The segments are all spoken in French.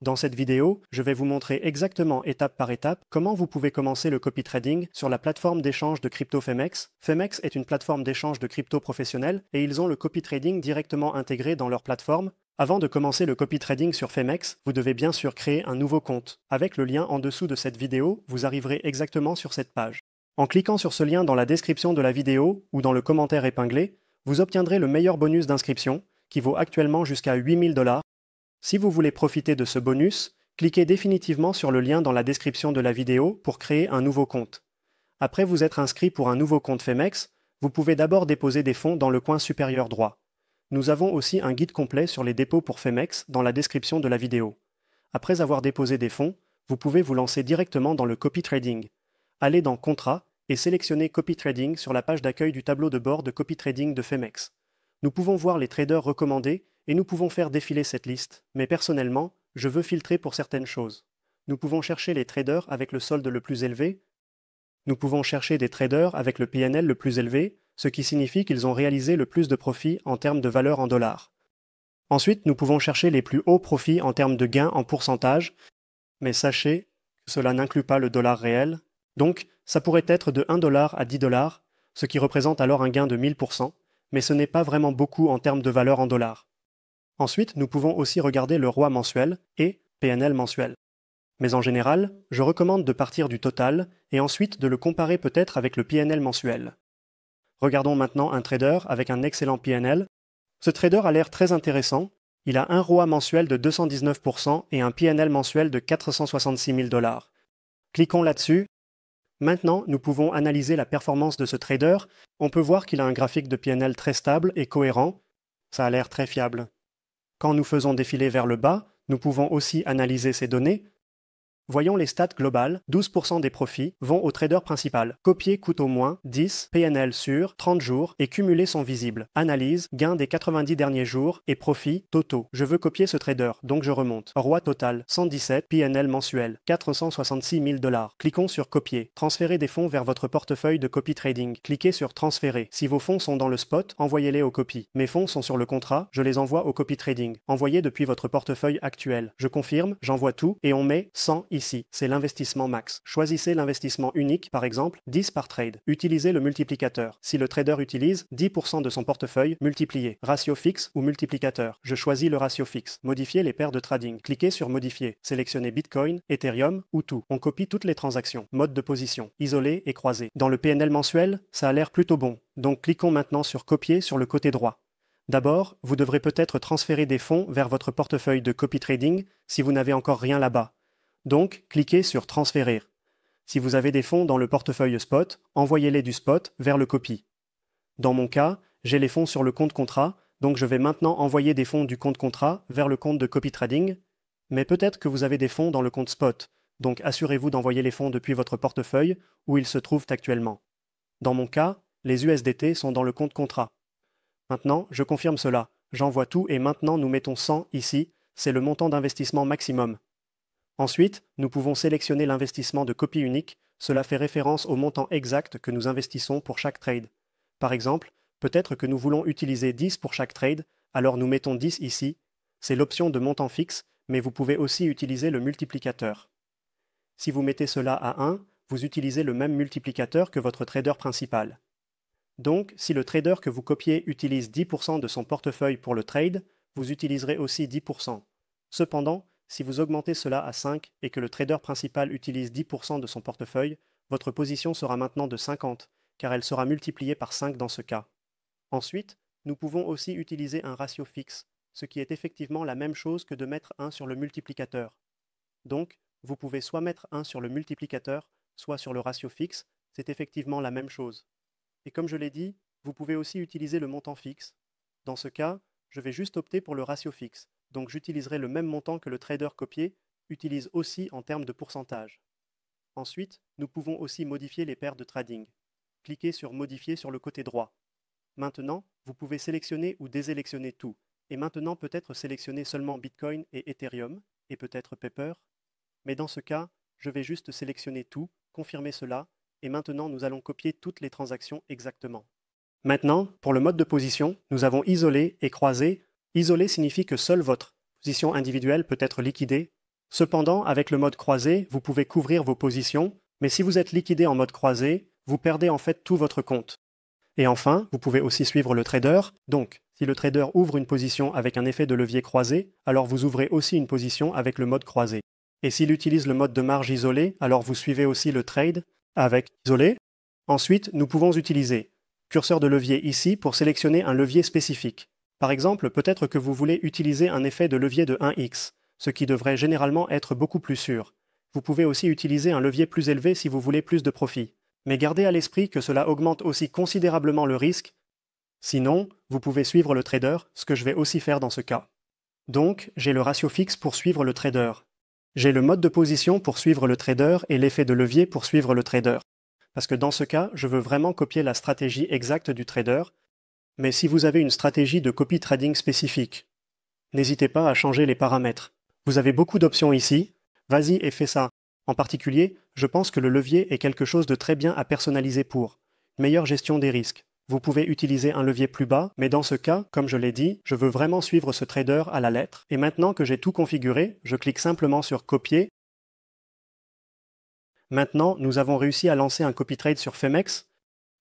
Dans cette vidéo, je vais vous montrer exactement étape par étape comment vous pouvez commencer le copy trading sur la plateforme d'échange de crypto Femex. Femex est une plateforme d'échange de crypto professionnelle et ils ont le copy trading directement intégré dans leur plateforme. Avant de commencer le copy trading sur Femex, vous devez bien sûr créer un nouveau compte. Avec le lien en dessous de cette vidéo, vous arriverez exactement sur cette page. En cliquant sur ce lien dans la description de la vidéo ou dans le commentaire épinglé, vous obtiendrez le meilleur bonus d'inscription qui vaut actuellement jusqu'à 8000 $. Si vous voulez profiter de ce bonus, cliquez définitivement sur le lien dans la description de la vidéo pour créer un nouveau compte. Après vous être inscrit pour un nouveau compte Femex, vous pouvez d'abord déposer des fonds dans le coin supérieur droit. Nous avons aussi un guide complet sur les dépôts pour Femex dans la description de la vidéo. Après avoir déposé des fonds, vous pouvez vous lancer directement dans le copy trading. Allez dans Contrat et sélectionnez Copy Trading sur la page d'accueil du tableau de bord de Copy Trading de Femex. Nous pouvons voir les traders recommandés et nous pouvons faire défiler cette liste, mais personnellement, je veux filtrer pour certaines choses. Nous pouvons chercher les traders avec le solde le plus élevé. Nous pouvons chercher des traders avec le PNL le plus élevé, ce qui signifie qu'ils ont réalisé le plus de profits en termes de valeur en dollars. Ensuite, nous pouvons chercher les plus hauts profits en termes de gains en pourcentage, mais sachez que cela n'inclut pas le dollar réel. Donc, ça pourrait être de 1 $ à 10 $, ce qui représente alors un gain de 1000%, mais ce n'est pas vraiment beaucoup en termes de valeur en dollars. Ensuite, nous pouvons aussi regarder le ROI mensuel et PNL mensuel. Mais en général, je recommande de partir du total et ensuite de le comparer peut-être avec le PNL mensuel. Regardons maintenant un trader avec un excellent PNL. Ce trader a l'air très intéressant. Il a un ROI mensuel de 219% et un PNL mensuel de 466 000 $. Cliquons là-dessus. Maintenant, nous pouvons analyser la performance de ce trader. On peut voir qu'il a un graphique de PNL très stable et cohérent. Ça a l'air très fiable. Quand nous faisons défiler vers le bas, nous pouvons aussi analyser ces données. Voyons les stats globales. 12% des profits vont au trader principal. Copier coûte au moins 10, PNL sur 30 jours et cumulés sont visibles. Analyse, gain des 90 derniers jours et profits totaux. Je veux copier ce trader, donc je remonte. ROI total, 117, PNL mensuel, 466 000 $. Cliquons sur copier. Transférez des fonds vers votre portefeuille de copy trading. Cliquez sur transférer. Si vos fonds sont dans le spot, envoyez-les au copy. Mes fonds sont sur le contrat, je les envoie au copy trading. Envoyez depuis votre portefeuille actuel. Je confirme, j'envoie tout et on met 100 ici, c'est l'investissement max. Choisissez l'investissement unique, par exemple 10 par trade. Utilisez le multiplicateur. Si le trader utilise 10% de son portefeuille, multiplié. Ratio fixe ou multiplicateur. Je choisis le ratio fixe. Modifier les paires de trading. Cliquez sur modifier. Sélectionnez Bitcoin, Ethereum ou tout. On copie toutes les transactions. Mode de position. Isolé et croisé. Dans le PNL mensuel, ça a l'air plutôt bon. Donc cliquons maintenant sur copier sur le côté droit. D'abord, vous devrez peut-être transférer des fonds vers votre portefeuille de copy trading si vous n'avez encore rien là-bas. Donc, cliquez sur Transférer. Si vous avez des fonds dans le portefeuille spot, envoyez-les du spot vers le copy. Dans mon cas, j'ai les fonds sur le compte contrat, donc je vais maintenant envoyer des fonds du compte contrat vers le compte de copy trading, mais peut-être que vous avez des fonds dans le compte spot, donc assurez-vous d'envoyer les fonds depuis votre portefeuille où ils se trouvent actuellement. Dans mon cas, les USDT sont dans le compte contrat. Maintenant, je confirme cela. J'envoie tout et maintenant nous mettons 100 ici, c'est le montant d'investissement maximum. Ensuite, nous pouvons sélectionner l'investissement de copie unique, cela fait référence au montant exact que nous investissons pour chaque trade. Par exemple, peut-être que nous voulons utiliser 10 pour chaque trade, alors nous mettons 10 ici, c'est l'option de montant fixe, mais vous pouvez aussi utiliser le multiplicateur. Si vous mettez cela à 1, vous utilisez le même multiplicateur que votre trader principal. Donc, si le trader que vous copiez utilise 10% de son portefeuille pour le trade, vous utiliserez aussi 10%. Cependant, si vous augmentez cela à 5 et que le trader principal utilise 10% de son portefeuille, votre position sera maintenant de 50, car elle sera multipliée par 5 dans ce cas. Ensuite, nous pouvons aussi utiliser un ratio fixe, ce qui est effectivement la même chose que de mettre 1 sur le multiplicateur. Donc, vous pouvez soit mettre 1 sur le multiplicateur, soit sur le ratio fixe, c'est effectivement la même chose. Et comme je l'ai dit, vous pouvez aussi utiliser le montant fixe. Dans ce cas, je vais juste opter pour le ratio fixe. Donc j'utiliserai le même montant que le trader copié utilise aussi en termes de pourcentage. Ensuite, nous pouvons aussi modifier les paires de trading. Cliquez sur Modifier sur le côté droit. Maintenant, vous pouvez sélectionner ou désélectionner tout. Et maintenant peut-être sélectionner seulement Bitcoin et Ethereum, et peut-être Paper. Mais dans ce cas, je vais juste sélectionner tout, confirmer cela, et maintenant nous allons copier toutes les transactions exactement. Maintenant, pour le mode de position, nous avons isolé et croisé. Isolé signifie que seule votre position individuelle peut être liquidée. Cependant, avec le mode croisé, vous pouvez couvrir vos positions, mais si vous êtes liquidé en mode croisé, vous perdez en fait tout votre compte. Et enfin, vous pouvez aussi suivre le trader, donc si le trader ouvre une position avec un effet de levier croisé, alors vous ouvrez aussi une position avec le mode croisé. Et s'il utilise le mode de marge isolé, alors vous suivez aussi le trade avec isolé. Ensuite, nous pouvons utiliser curseur de levier ici pour sélectionner un levier spécifique. Par exemple, peut-être que vous voulez utiliser un effet de levier de 1x, ce qui devrait généralement être beaucoup plus sûr. Vous pouvez aussi utiliser un levier plus élevé si vous voulez plus de profit. Mais gardez à l'esprit que cela augmente aussi considérablement le risque. Sinon, vous pouvez suivre le trader, ce que je vais aussi faire dans ce cas. Donc, j'ai le ratio fixe pour suivre le trader. J'ai le mode de position pour suivre le trader et l'effet de levier pour suivre le trader. Parce que dans ce cas, je veux vraiment copier la stratégie exacte du trader. Mais si vous avez une stratégie de copy trading spécifique, n'hésitez pas à changer les paramètres. Vous avez beaucoup d'options ici. Vas-y et fais ça. En particulier, je pense que le levier est quelque chose de très bien à personnaliser pour meilleure gestion des risques. Vous pouvez utiliser un levier plus bas, mais dans ce cas, comme je l'ai dit, je veux vraiment suivre ce trader à la lettre. Et maintenant que j'ai tout configuré, je clique simplement sur Copier. Maintenant, nous avons réussi à lancer un copy trade sur Femex.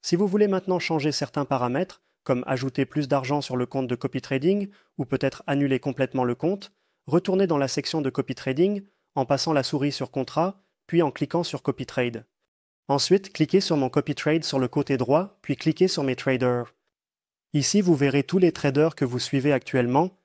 Si vous voulez maintenant changer certains paramètres, comme ajouter plus d'argent sur le compte de copy trading, ou peut-être annuler complètement le compte, retournez dans la section de copy trading, en passant la souris sur Contrat, puis en cliquant sur Copy Trade. Ensuite, cliquez sur mon Copy Trade sur le côté droit, puis cliquez sur mes traders. Ici, vous verrez tous les traders que vous suivez actuellement.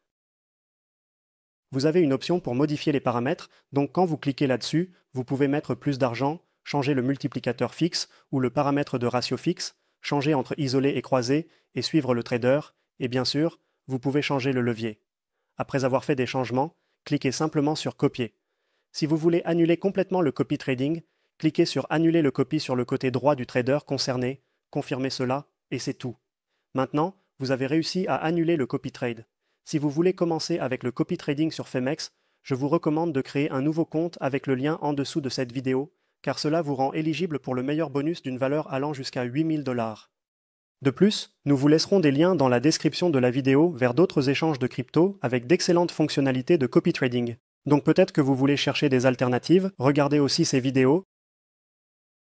Vous avez une option pour modifier les paramètres, donc quand vous cliquez là-dessus, vous pouvez mettre plus d'argent, changer le multiplicateur fixe ou le paramètre de ratio fixe, changer entre isolé et croisé et suivre le trader, et bien sûr, vous pouvez changer le levier. Après avoir fait des changements, cliquez simplement sur Copier. Si vous voulez annuler complètement le copy trading, cliquez sur Annuler le copy sur le côté droit du trader concerné, confirmez cela, et c'est tout. Maintenant, vous avez réussi à annuler le copy trade. Si vous voulez commencer avec le copy trading sur Femex, je vous recommande de créer un nouveau compte avec le lien en dessous de cette vidéo, car cela vous rend éligible pour le meilleur bonus d'une valeur allant jusqu'à 8000 $. De plus, nous vous laisserons des liens dans la description de la vidéo vers d'autres échanges de crypto avec d'excellentes fonctionnalités de copy trading. Donc peut-être que vous voulez chercher des alternatives, regardez aussi ces vidéos,